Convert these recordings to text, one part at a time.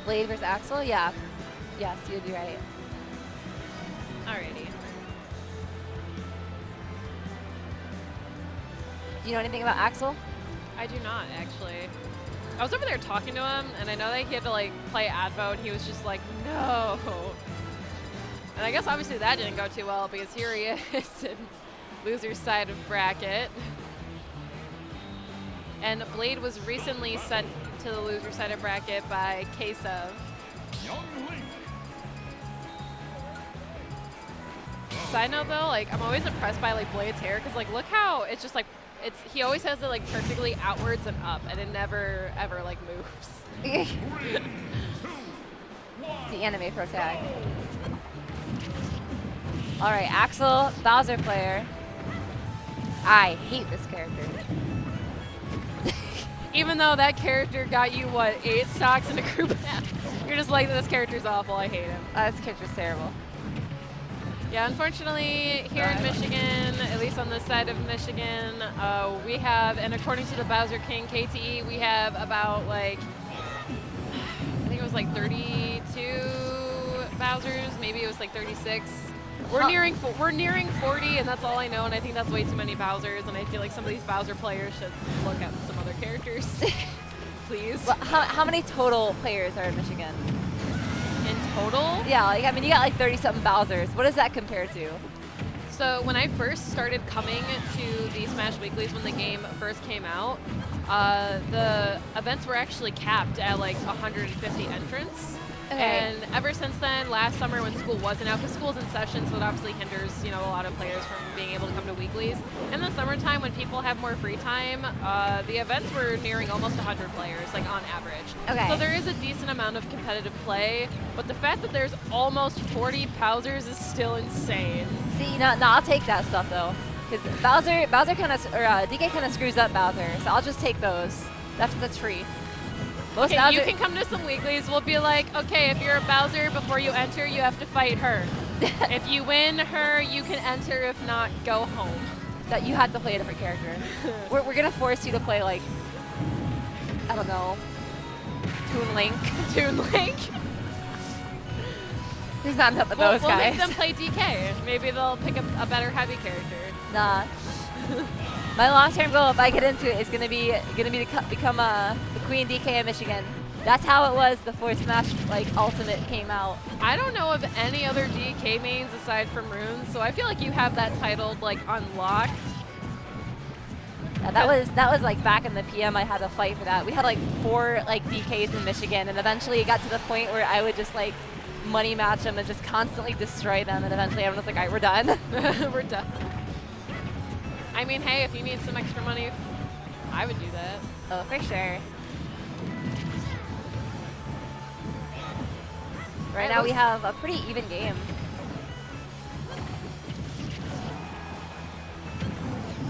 Blade versus Axel? Yeah. Yes, you'd be right. Alrighty. Do you know anything about Axel? I do not, actually. I was over there talking to him, and I know that he had to like play Advo, and he was just like, no. And I guess obviously that didn't go too well because here he is in loser's side of bracket. And Blade was recently sent to the loser side of bracket by Kasev. Side note though, like I'm always impressed by like Blade's hair because like look how it's just like he always has it like perfectly outwards and up, and it never ever like moves. It's the anime pro tag. All right, Axel, Bowser player. I hate this character. Even though that character got you what 8 stocks in a group match, you're just like this character's awful. I hate him. This character's terrible. Yeah, unfortunately, here in Michigan, at least on this side of Michigan, we have, and according to the Bowser King KTE, we have about like, I think it was like 32 Bowsers, maybe it was like 36. We're nearing 40, and that's all I know, and I think that's way too many Bowsers, and I feel like some of these Bowser players should look at some other characters, please. Well, how many total players are in Michigan? In total? Yeah, like I mean, you got like 30-something Bowsers. What does that compare to? So when I first started coming to the Smash Weeklies when the game first came out, the events were actually capped at like 150 entrants. Okay. And ever since then, last summer when school wasn't out, because school's in session, so it obviously hinders, you know, a lot of players from being able to come to weeklies. In the summertime, when people have more free time, the events were nearing almost 100 players, like on average. Okay. So there is a decent amount of competitive play, but the fact that there's almost 40 Bowsers is still insane. See, no, I'll take that stuff though, because Bowser kind of, or DK kind of screws up Bowser, so I'll just take those. That's free. Most Okay, Bowser you can come to some weeklies. We'll be like, okay, if you're a Bowser, before you enter, you have to fight her. If you win her, you can enter. If not, go home. That you had to play a different character. we're gonna force you to play like, I don't know, Toon Link. Toon Link. There's not enough of those we'll guys. make them play DK. Maybe they'll pick a better heavy character. Nah. My long-term goal, if I get into it, is gonna be to become the Queen DK of Michigan. That's how it was before Smash like Ultimate came out. I don't know of any other DK mains aside from Runes, so I feel like you have that titled like unlocked. Yeah, that was like back in the PM. I had to fight for that. We had like 4 like DKs in Michigan, and eventually it got to the point where I would just like money match them and just constantly destroy them, and eventually everyone was like, all right, we're done. We're done. I mean, hey, if you need some extra money, I would do that. Oh, for sure. Right now we have a pretty even game.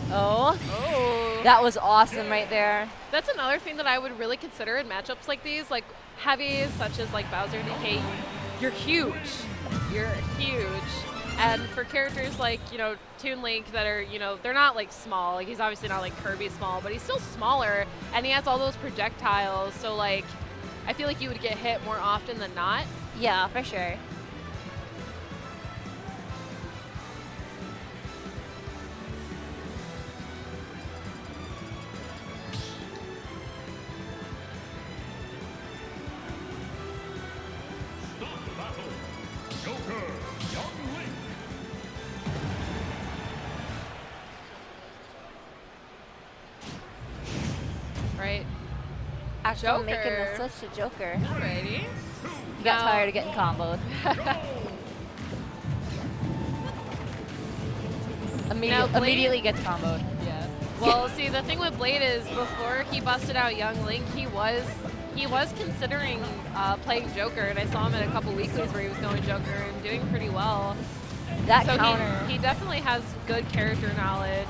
Oh. Oh. That was awesome right there. That's another thing that I would really consider in matchups like these, like heavies such as like Bowser and DK. You're huge. You're huge. And for characters like, you know, Toon Link that are, you know, they're not like small. Like he's obviously not like Kirby small, but he's still smaller, and he has all those projectiles. So like, I feel like you would get hit more often than not. Yeah, for sure. Right? Axel Joker. making the switch to Joker. Alrighty. He got tired of getting comboed. Immediately gets comboed. Yeah. Well, see, the thing with Blade is before he busted out Young Link, he was considering playing Joker, and I saw him in a couple weeklies where he was going Joker and doing pretty well. That so counter. He definitely has good character knowledge.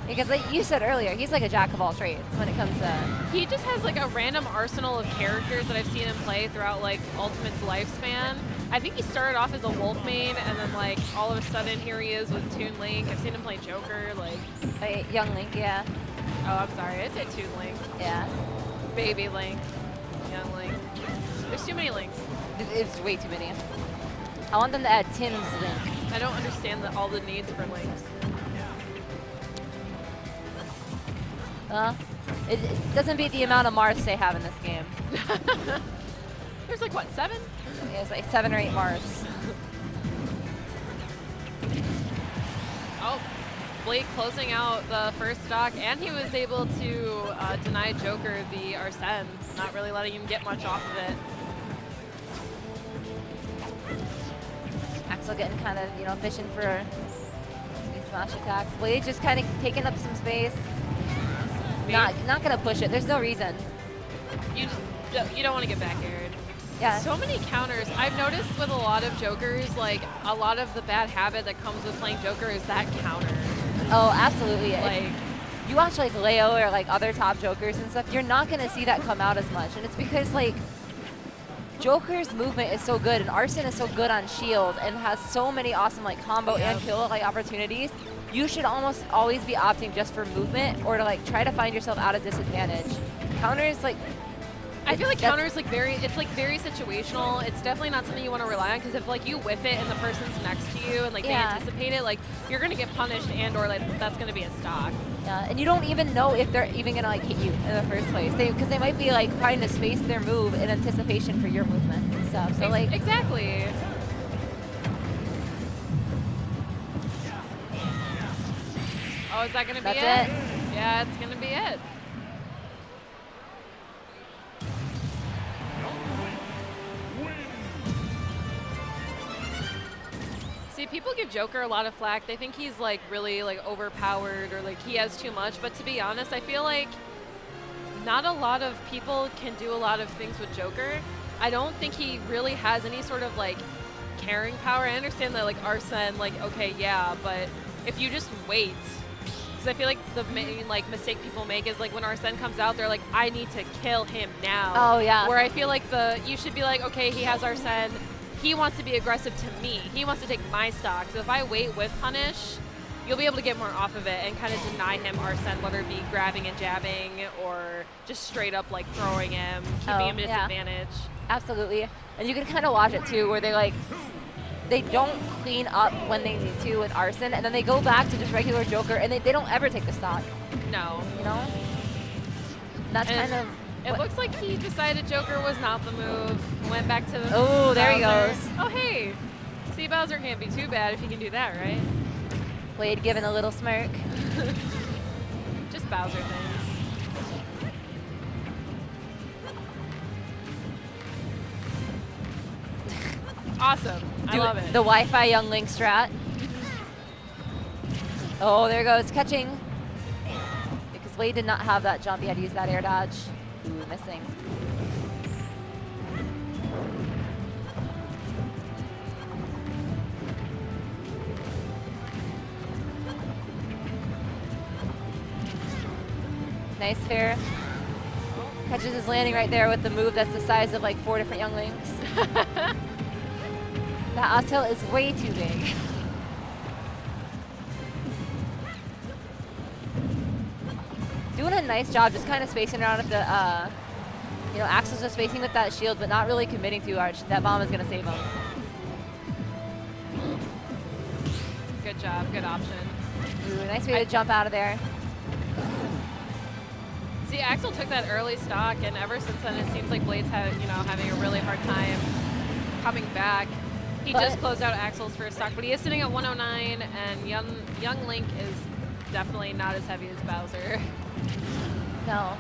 Because like you said earlier, he's like a jack of all trades when it comes to... He just has like a random arsenal of characters that I've seen him play throughout like Ultimate's lifespan. I think he started off as a Wolf main, and then like all of a sudden here he is with Toon Link. I've seen him play Joker, like... Young Link, yeah. Oh, I'm sorry, I said Toon Link. Yeah. Baby Link. Young Link. There's too many links. It's way too many. I want them to add Tim's link. I don't understand all the needs for links. It doesn't beat the amount of Mars they have in this game. There's like, what, 7? Yeah, it's like 7 or 8 Mars. Oh, Blake closing out the first stock, and he was able to deny Joker the Arsene, not really letting him get much off of it. Axel getting kind of, you know, fishing for these smash attacks. Blade just kind of taking up some space. Not gonna push it. There's no reason. You don't want to get back aired. Yeah. So many counters. I've noticed with a lot of Jokers, like a lot of the bad habit that comes with playing Joker is that counter. Oh, absolutely. Like, you watch like Leo or like other top Jokers and stuff, you're not gonna see that come out as much. And it's because like Joker's movement is so good and Arsene is so good on shield and has so many awesome like combo and kill like opportunities. You should almost always be opting just for movement or to like try to find yourself out of disadvantage. Counters like I feel like counter is like very situational. It's definitely not something you want to rely on because if like you whiff it and the person's next to you and like they anticipate it, like you're gonna get punished and or like that's gonna be a stock. Yeah, and you don't even know if they're even gonna like hit you in the first place. Because they might be like trying to space their move in anticipation for your movement and stuff. So like exactly. Oh, is that gonna be it? Yeah, it's gonna be it. See, people give Joker a lot of flack. They think he's like really like overpowered or like he has too much. But to be honest, I feel like not a lot of people can do a lot of things with Joker. I don't think he really has any sort of like carrying power. I understand that like Arsene, like okay, yeah, but if you just wait. Because I feel like the main like mistake people make is like when Arsene comes out, they're like, I need to kill him now. Oh yeah. Where I feel like you should be like, okay, he has Arsene. He wants to be aggressive to me. He wants to take my stock. So if I wait with punish, you'll be able to get more off of it and kind of deny him Arsene, whether it be grabbing and jabbing or just straight up like throwing him, keeping him at disadvantage. Absolutely. And you can kind of watch it too, where they don't clean up when they need to with Arsene, and then they go back to just regular Joker, and they don't ever take the stock. No. You know? That's kind of... It looks like he decided Joker was not the move. Went back to the Oh, there he Bowser. goes. Oh, hey. See, Bowser can't be too bad if he can do that, right? Blade giving a little smirk. Just Bowser things. Awesome. I love it. The Wi-Fi Young Link strat. Oh, there goes. Catching. Because Blade did not have that jump. He had to use that air dodge. Ooh, missing. Nice fair. Catches his landing right there with the move that's the size of like 4 different younglings. That Axel is way too big. Doing a nice job just kind of spacing around at the, you know, Axel's just spacing with that shield, but not really committing too much. That bomb is going to save him. Good job. Good option. Ooh, nice way to jump out of there. See, Axel took that early stock, and ever since then, it seems like Blade's having a really hard time coming back. He just closed out Axel's first stock, but he is sitting at 109, and young Link is definitely not as heavy as Bowser. No.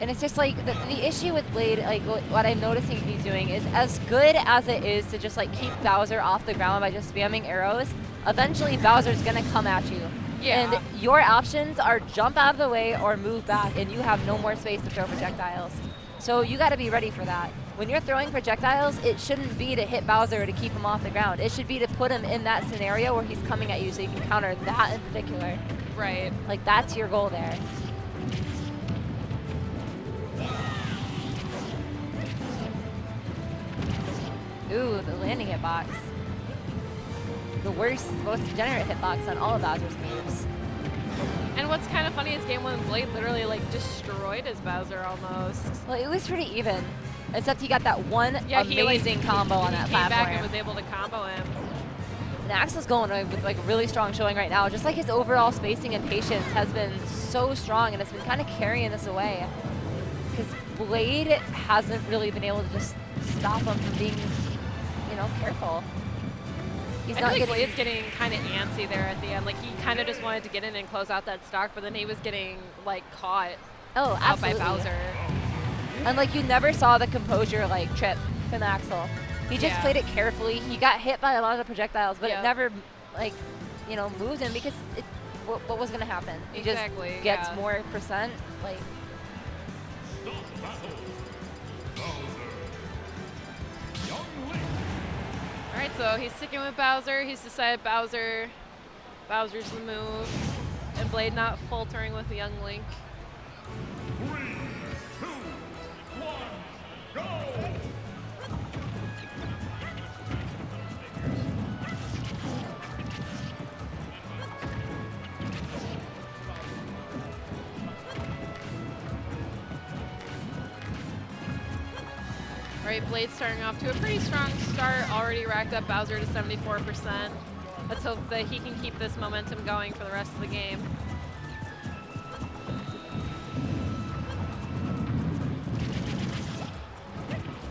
And it's just like the issue with Blade, like what I'm noticing he's doing is as good as it is to just like keep Bowser off the ground by just spamming arrows, eventually Bowser's gonna come at you. Yeah. And your options are jump out of the way or move back, and you have no more space to throw projectiles. So you gotta be ready for that. When you're throwing projectiles, it shouldn't be to hit Bowser to keep him off the ground. It should be to put him in that scenario where he's coming at you so you can counter that in particular. Right. Like that's your goal there. Ooh, the landing hitbox. The worst, most degenerate hitbox on all of Bowser's moves. And what's kind of funny is game 1 Blade literally like destroyed his Bowser almost. Well, it was pretty even. Except he got that one amazing combo on that he platform. came back and was able to combo him. And Axel's going with like a really strong showing right now. Just like his overall spacing and patience has been so strong, and it's been kind of carrying this away. Because Blade hasn't really been able to just stop him from being, you know, careful. He's not getting. Blade's getting kind of antsy there at the end. Like he kind of just wanted to get in and close out that stock, but then he was getting like caught. Oh, out by absolutely. Bowser. And like you never saw the composure like trip from Axel. He just played it carefully. He got hit by a lot of the projectiles, but it never like, you know, moved him because what was gonna happen? He just gets more percent. Like. All right, so he's sticking with Bowser. He's decided Bowser's the move, and Blade not faltering with the young Link. 3, 2, 1, go! All right, Blade starting off to a pretty strong start, already racked up Bowser to 74%. Let's hope that he can keep this momentum going for the rest of the game.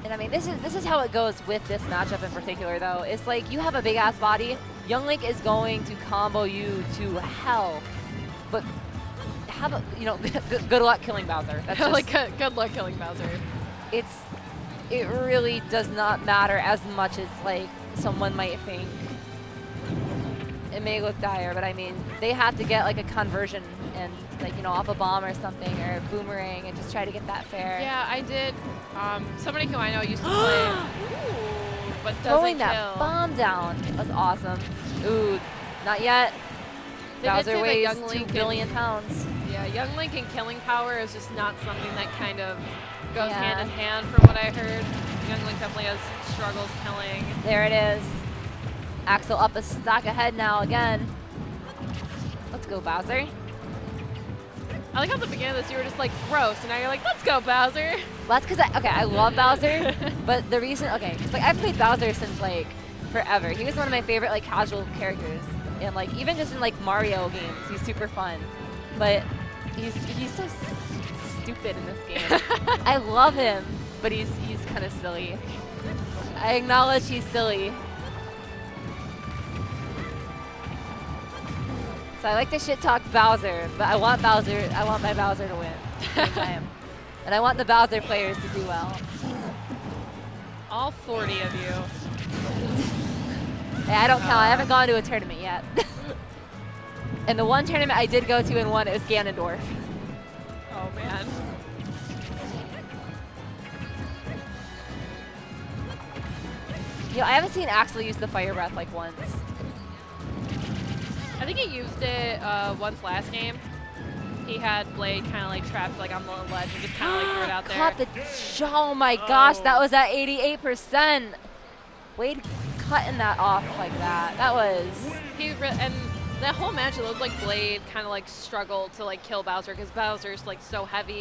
And I mean, this is how it goes with this matchup in particular, though. It's like you have a big ass body. Young Link is going to combo you to hell, but have a, you know, good luck killing Bowser. That's just, like good luck killing Bowser. It really does not matter as much as like someone might think. It may look dire, but I mean, they have to get like a conversion and like, you know, off a bomb or something or a boomerang and just try to get that fair. Yeah, I did. Somebody who I know used to play, ooh, but doesn't throwing kill. that bomb down was awesome. Ooh, not yet. Bowser weighs 2 billion pounds. Yeah, Young Link and killing power is just not something that kind of goes hand in hand from what I heard. Young Link definitely has struggles killing. There it is. Axel up a stock ahead now again. Let's go, Bowser. I like how at the beginning of this you were just like, gross, and now you're like, let's go, Bowser. Well, that's because I love Bowser, but the reason, cause like I've played Bowser since like forever. He was one of my favorite like casual characters, and like even just in like Mario games, he's super fun. But he's so stupid in this game. I love him, but he's kind of silly. I acknowledge he's silly. So I like to shit talk Bowser, but I want my Bowser to win at the same time. And I want the Bowser players to do well. All 40 of you. Hey, I don't count. I haven't gone to a tournament yet. And the one tournament I did go to and won, it was Ganondorf. Oh, man. You know, I haven't seen Axel use the Fire Breath like once. I think he used it once last game. He had Blade kind of like trapped like on the ledge and just kind of like threw it out there. Caught the, oh my gosh, that was at 88%. Blade cutting that off like that. That was. And that whole match, it looked like Blade kind of like struggled to like kill Bowser because Bowser's like so heavy.